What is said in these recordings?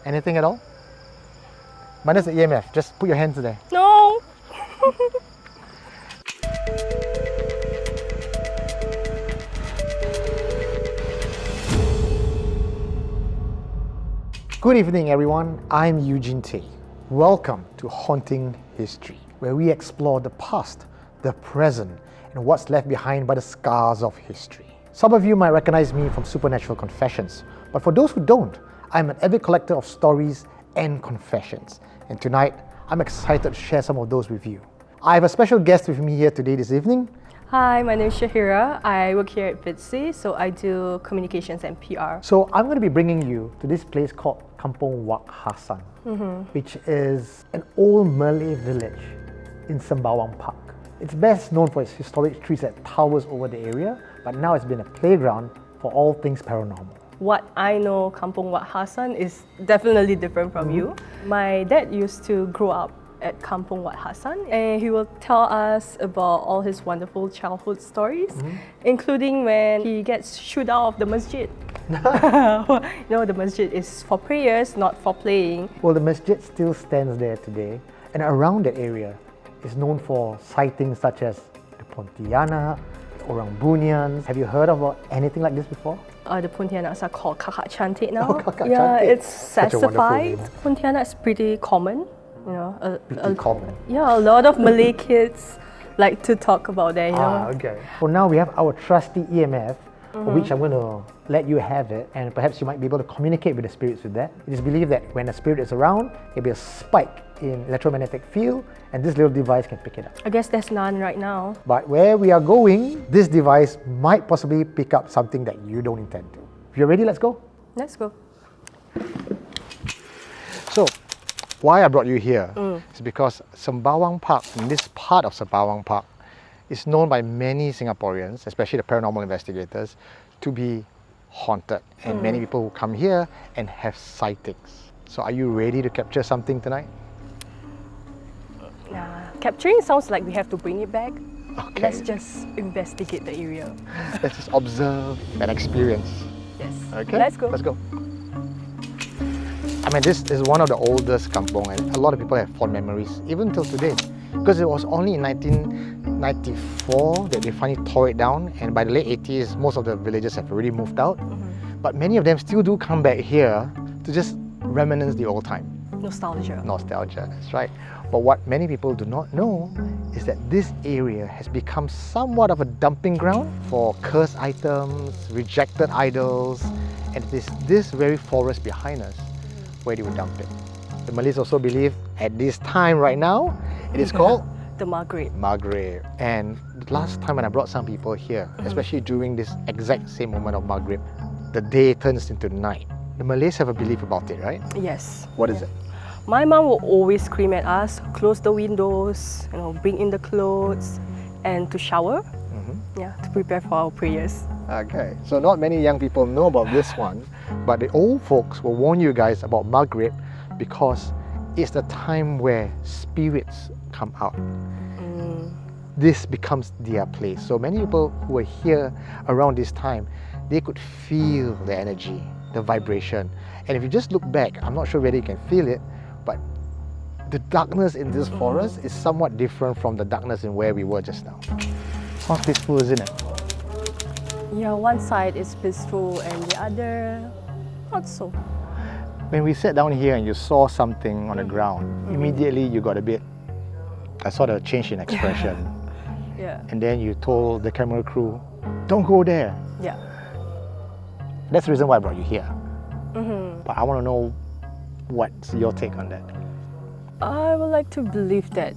Anything at all? Minus the EMF. Just put your hands there. No! Good evening, everyone. I'm Eugene. Welcome to Haunting History, where we explore the past, the present, and what's left behind by the scars of history. Some of you might recognize me from Supernatural Confessions, but for those who don't, I'm an avid collector of stories and confessions. And tonight, I'm excited to share some of those with you. I have a special guest with me here today this evening. Hi, my name is Syahirah. I work here at Viddsee, so I do communications and PR. So I'm going to be bringing you to this place called Kampung Wak Hassan, which is an old Malay village in Sembawang Park. It's best known for its historic trees that towers over the area, but now it's been a playground for all things paranormal. What I know Kampung Wak Hassan is definitely different from you. My dad used to grow up at Kampung Wak Hassan, and he will tell us about all his wonderful childhood stories, including when he gets shooed out of the masjid. The masjid is for prayers, not for playing. Well, the masjid still stands there today, and around that area is known for sightings such as the Pontianak, orang Bunian. Have you heard about anything like this before? The Pontianaks are called Kakak Cantik now. Oh, Kakak Yeah, Cantik. it's Such a wonderful sassified. name. Pontianak's pretty common. Pretty common. Yeah, a lot of Malay kids like to talk about that, Okay. For now, we have our trusty EMF, for which I'm going to let you have it, and perhaps you might be able to communicate with the spirits with that. It is believed that when a spirit is around, there'll be a spike in electromagnetic field, and this little device can pick it up. I guess there's none right now. But where we are going, this device might possibly pick up something that you don't intend to. If you're ready, let's go. Let's go. So, why I brought you here is because Sembawang Park, in this part of Sembawang Park, is known by many Singaporeans, especially the paranormal investigators, to be haunted. And many people who come here and have sightings. So are you ready to capture something tonight? Capturing sounds like we have to bring it back. Okay. Let's just investigate the area. Let's just observe and experience. Yes. Okay? Let's go. Let's go. I mean, this is one of the oldest kampong, and a lot of people have fond memories, even till today. Because it was only in 1994 that they finally tore it down, and by the late 80s, most of the villagers have already moved out. But many of them still do come back here to just reminisce the old time. Nostalgia. Nostalgia, that's right. But what many people do not know is that this area has become somewhat of a dumping ground for cursed items, rejected idols, and it is this very forest behind us where they would dump it. The Malays also believe at this time right now, it is called the Maghrib. Maghrib. And the last time when I brought some people here, especially during this exact same moment of Maghrib, the day turns into night. The Malays have a belief about it, right? Yes. What is it? My mom will always scream at us, close the windows, bring in the clothes, and to shower. To prepare for our prayers. Okay, so not many young people know about this one, but the old folks will warn you guys about Maghrib because it's the time where spirits come out. This becomes their place. So many people who are here around this time, they could feel the energy, the vibration. And if you just look back, I'm not sure whether you can feel it, but the darkness in this forest is somewhat different from the darkness in where we were just now. Sounds peaceful, isn't it? Yeah, one side is peaceful and the other not so. When we sat down here and you saw something on the ground, immediately you got I saw the change in expression. Yeah. And then you told the camera crew, don't go there. Yeah. That's the reason why I brought you here. But I want to know what's your take on that. I would like to believe that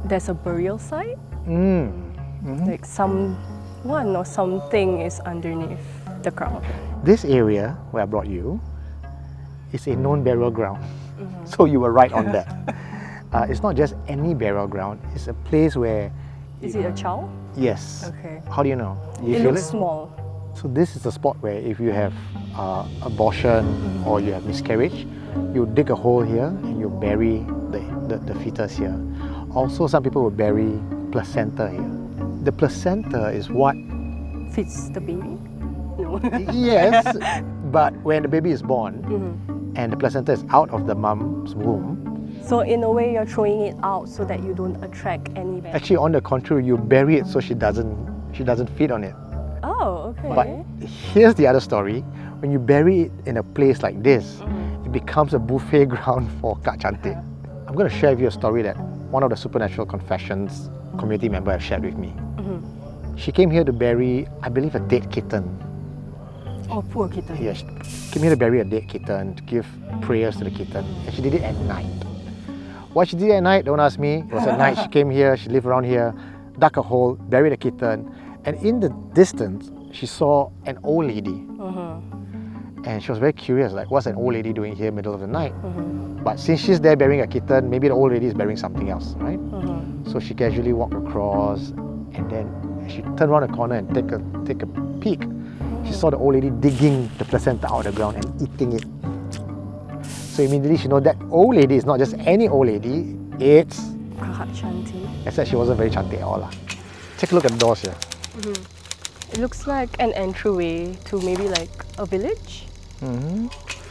there's a burial site. Like someone or something is underneath the ground. This area where I brought you is a known burial ground. So you were right on that. It's not just any burial ground, it's a place where... Is it a child? Yes. Okay. How do you know? You It feel looks small. So this is the spot where if you have abortion or you have miscarriage, you dig a hole here and you bury the fetus here. Also, some people will bury placenta here. The placenta is what... Feeds the baby? No. Yes, but when the baby is born, and the placenta is out of the mom's womb. So in a way, you're throwing it out so that you don't attract any bad. Actually, on the contrary, you bury it so she doesn't feed on it. Oh, okay. But here's the other story. When you bury it in a place like this, it becomes a buffet ground for Kak Cantik. I'm going to share with you a story that one of the Supernatural Confessions community member have shared with me. She came here to bury, I believe, a dead kitten. Oh, poor kitten. Yeah, she came here to bury a dead kitten, to give prayers to the kitten, and she did it at night. Why she did it at night, don't ask me. It was at night. She came here, she lived around here, dug a hole, buried a kitten, and in the distance, she saw an old lady. And she was very curious, like, what's an old lady doing here middle of the night? But since she's there burying a kitten, maybe the old lady is burying something else, right? So she casually walked across, and then she turned around the corner and take a peek. She saw the old lady digging the placenta out of the ground and eating it. So immediately she knows that old lady is not just any old lady, it's Kak Cantik. except she wasn't very cantik at all. Take a look at the doors here. It looks like an entryway to maybe like a village.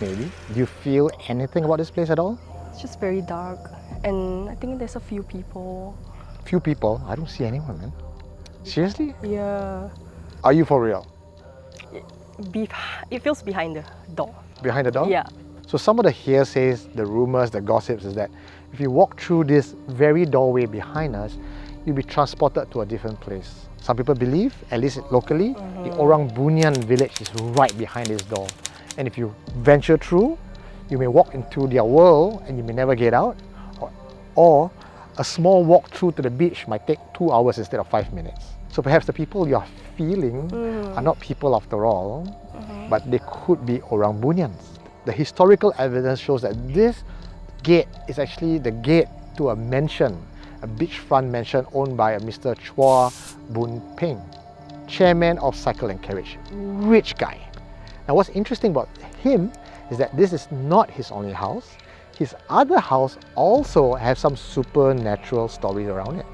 Maybe. Do you feel anything about this place at all? It's just very dark, and I think there's a few people. Few people? I don't see anyone, man. Seriously? Yeah. Are you for real? It feels behind the door. Behind the door? Yeah. So some of the hearsays, the rumors, the gossips is that if you walk through this very doorway behind us, you'll be transported to a different place. Some people believe, at least locally, the Orang Bunian village is right behind this door. And if you venture through, you may walk into their world and you may never get out. Or a small walk through to the beach might take 2 hours instead of 5 minutes. So perhaps the people you're feeling are not people after all, but they could be Orang Bunians. The historical evidence shows that this gate is actually the gate to a mansion, a beachfront mansion owned by a Mr. Chua Boon Peng, chairman of Cycle and Carriage. Rich guy. Now what's interesting about him is that this is not his only house. His other house also has some supernatural stories around it.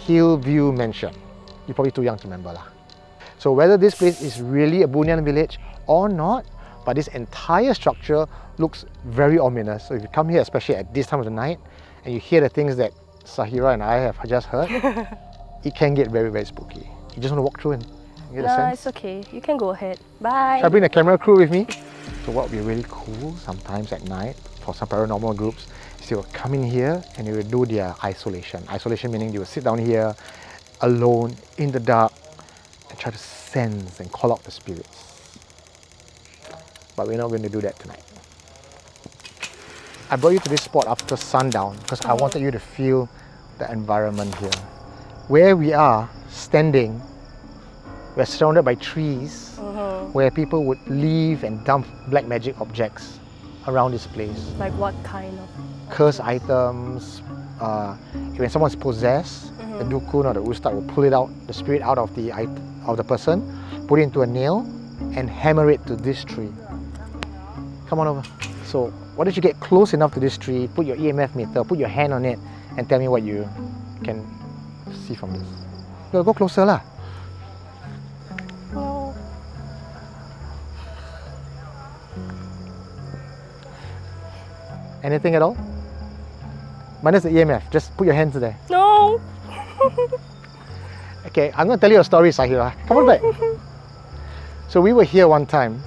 Hillview Mansion. You're probably too young to remember lah. So whether this place is really a Bunian village or not, but this entire structure looks very ominous. So if you come here, especially at this time of the night, and you hear the things that Syahirah and I have just heard, it can get very, very spooky. You just want to walk through and get a Nah, sense? it's okay. You can go ahead. Bye. Should I bring the camera crew with me? So what would be really cool sometimes at night for some paranormal groups is they will come in here and they will do their isolation. Isolation meaning they will sit down here alone in the dark and try to sense and call out the spirits. But we're not going to do that tonight. I brought you to this spot after sundown because I wanted you to feel the environment here. Where we are standing, we're surrounded by trees where people would leave and dump black magic objects around this place. Like what kind of? Cursed items. When someone's possessed, the dukun or the ustad will pull it out, the spirit out of the person, put it into a nail, and hammer it to this tree. Come on over. So, why don't you get close enough to this tree, put your EMF meter, put your hand on it, and tell me what you can see from this. Go closer lah. No. Anything at all? Minus the EMF, just put your hands there. No. Okay, I'm going to tell you a story, Syahirah. Come on back. So we were here one time,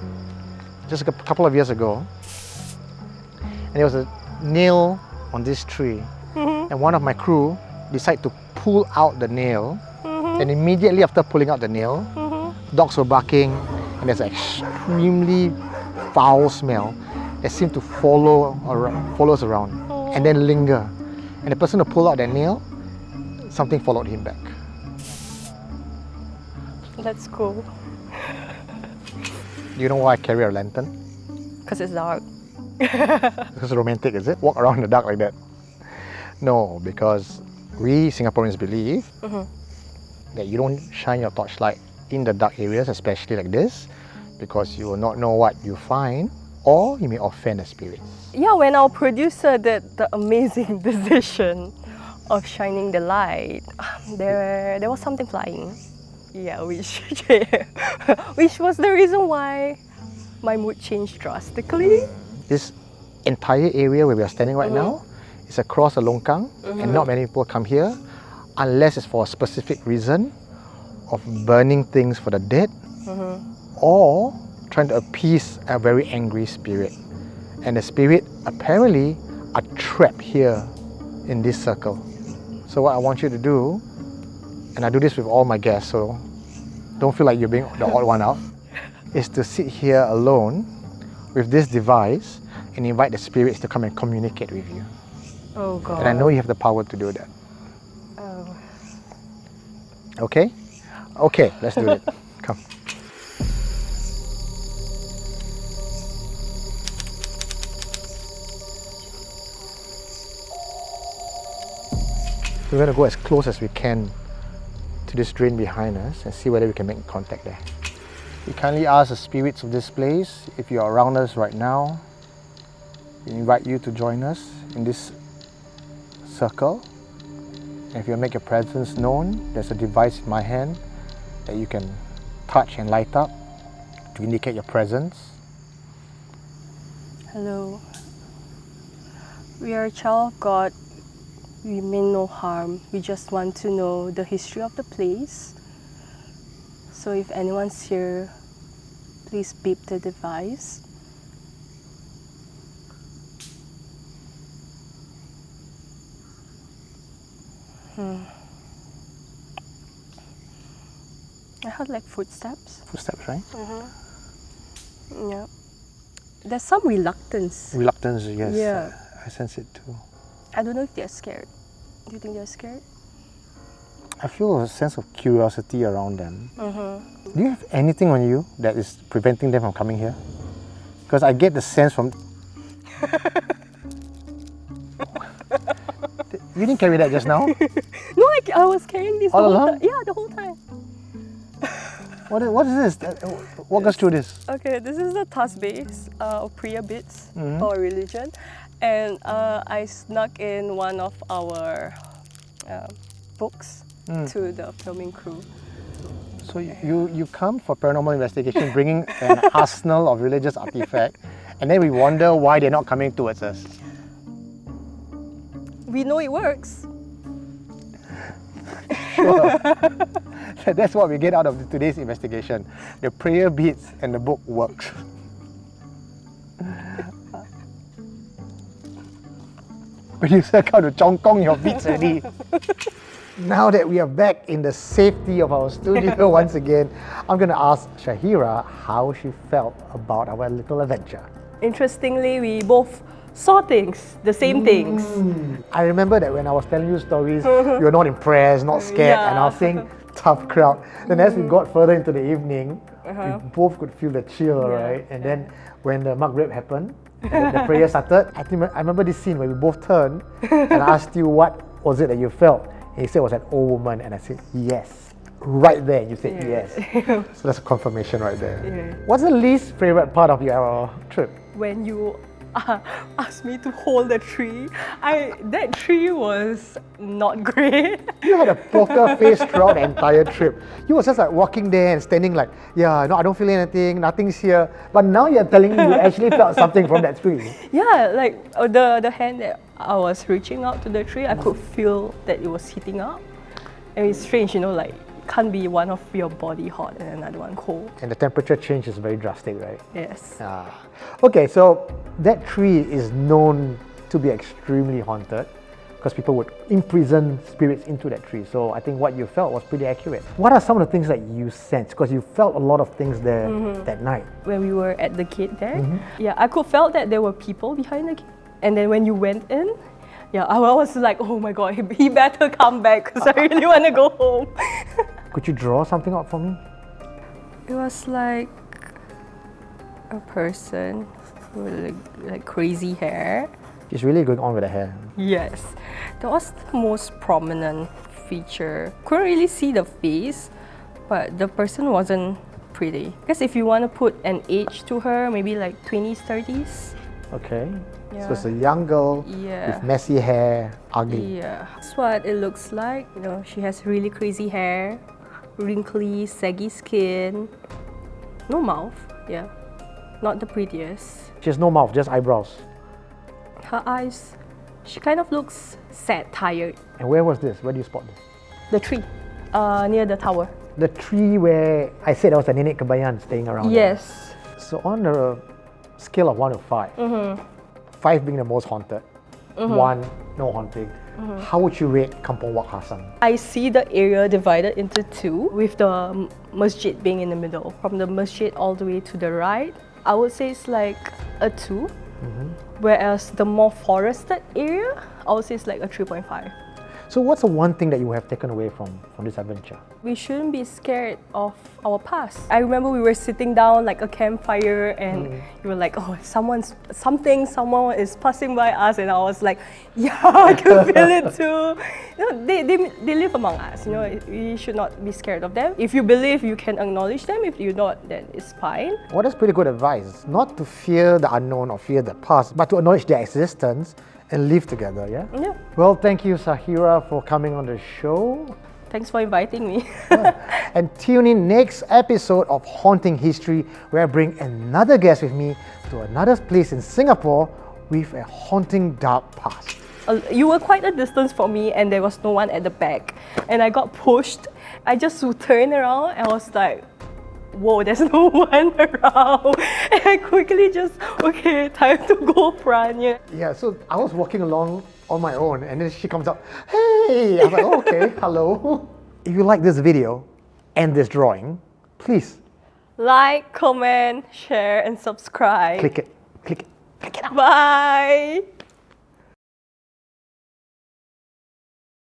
just a couple of years ago, and there was a nail on this tree, and one of my crew decided to pull out the nail, and immediately after pulling out the nail, dogs were barking, and there's an extremely foul smell that seemed to follow us around and then linger. And the person who pulled out that nail, something followed him back. That's cool. Do you know why I carry a lantern? Because it's dark. This is romantic, is it? Walk around in the dark like that? No, because we Singaporeans believe that you don't shine your torchlight in the dark areas, especially like this, because you will not know what you find, or you may offend the spirits. Yeah, when our producer did the amazing decision of shining the light, there was something flying. Yeah, which was the reason why my mood changed drastically. this entire area where we are standing right now is across the longkang, and not many people come here unless it's for a specific reason of burning things for the dead or trying to appease a very angry spirit. And the spirit apparently are trapped here in this circle. So what I want you to do, and I do this with all my guests, so don't feel like you're being the odd one out, is to sit here alone with this device and invite the spirits to come and communicate with you. Oh God. And I know you have the power to do that. Oh. Okay? Okay, let's do it. Come. We're going to go as close as we can to this drain behind us and see whether we can make contact there. We kindly ask the spirits of this place, if you're around us right now, we invite you to join us in this circle. And if you make your presence known, there's a device in my hand that you can touch and light up to indicate your presence. Hello. We are a child of God. We mean no harm. We just want to know the history of the place. So if anyone's here, please beep the device. I heard like footsteps. Footsteps, right? Yeah. There's some reluctance. Reluctance, yes. Yeah. I sense it too. I don't know if they're scared. Do you think they're scared? I feel a sense of curiosity around them. Do you have anything on you that is preventing them from coming here? Because I get the sense from... You didn't carry that just now? No, I was carrying this All the whole along? time. Yeah, the whole time. What is this? Walk us through this. Okay, this is the task base of prayer beads for religion. And I snuck in one of our books to the filming crew. So you come for paranormal investigation bringing an arsenal of religious artifact, and then we wonder why they're not coming towards us. We know it works. Sure. That's what we get out of today's investigation. The prayer beads and the book works. Producer come to chong kong your beats already. Now that we are back in the safety of our studio once again, I'm going to ask Syahirah how she felt about our little adventure. Interestingly, we both saw things, the same things. I remember that when I was telling you stories, you were not impressed, not scared, and I was saying tough crowd. Then as we got further into the evening, we both could feel the chill, right? And then when the Maghrib happened, the prayer started, I remember this scene where we both turned and I asked you what was it that you felt. And you said it was an old woman, and I said yes. Right there, you said yes. So that's a confirmation right there. What's the least favorite part of your trip? When you asked me to hold the tree, that tree was not great. You had a poker face throughout the entire trip. You were just like walking there and standing like, yeah, no, I don't feel anything, nothing's here. But now you're telling me you actually felt something from that tree. Yeah, like the hand that I was reaching out to the tree, I could feel that it was heating up. And it's strange, you know, like can't be one of your body hot and another one cold. And the temperature change is very drastic, right? Yes. Okay, so that tree is known to be extremely haunted because people would imprison spirits into that tree. So I think what you felt was pretty accurate. What are some of the things that you sensed? Because you felt a lot of things there that night. When we were at the gate there, yeah, I could felt that there were people behind the gate. And then when you went in, yeah, I was like, oh my God, he better come back because I really want to go home. Could you draw something out for me? It was like a person with like crazy hair. It's really going on with the hair. Yes, that was the most prominent feature. Couldn't really see the face, but the person wasn't pretty. Because if you want to put an age to her, maybe like 20s, 30s. Okay. Yeah. So it's a young girl with messy hair, ugly. Yeah, that's what it looks like. You know, she has really crazy hair, wrinkly, saggy skin, no mouth. Yeah, not the prettiest. She has no mouth, just eyebrows. Her eyes, she kind of looks sad, tired. And where was this? Where do you spot this? The tree, near the tower. The tree where I said there was a nenek kebayan staying around. Yes. There. So on a scale of 1 to 5, 5 being the most haunted, 1 no haunting, how would you rate Kampong Wak Hassan? I see the area divided into 2, with the masjid being in the middle. From the masjid all the way to the right, I would say it's like a 2. Whereas the more forested area, I would say it's like a 3.5. So what's the one thing that you have taken away from this adventure? We shouldn't be scared of our past. I remember we were sitting down like a campfire and you were like, oh, someone is passing by us, and I was like, yeah, I can feel it too. You know, they live among us. You know, we should not be scared of them. If you believe, you can acknowledge them. If you don't, then it's fine. Well, that's pretty good advice. Not to fear the unknown or fear the past, but to acknowledge their existence and live together, yeah? Yeah. Well, thank you, Syahirah, for coming on the show. Thanks for inviting me. And tune in next episode of Haunting History, where I bring another guest with me to another place in Singapore with a haunting dark past. You were quite a distance from me and there was no one at the back. And I got pushed. I just turned around and I was like, whoa, there's no one around. And I quickly just, okay, time to go front. Yeah, so I was walking along on my own and then she comes up, hey! I was like, oh, okay, hello. If you like this video and this drawing, please Like, comment, share, and subscribe. click it out. Bye!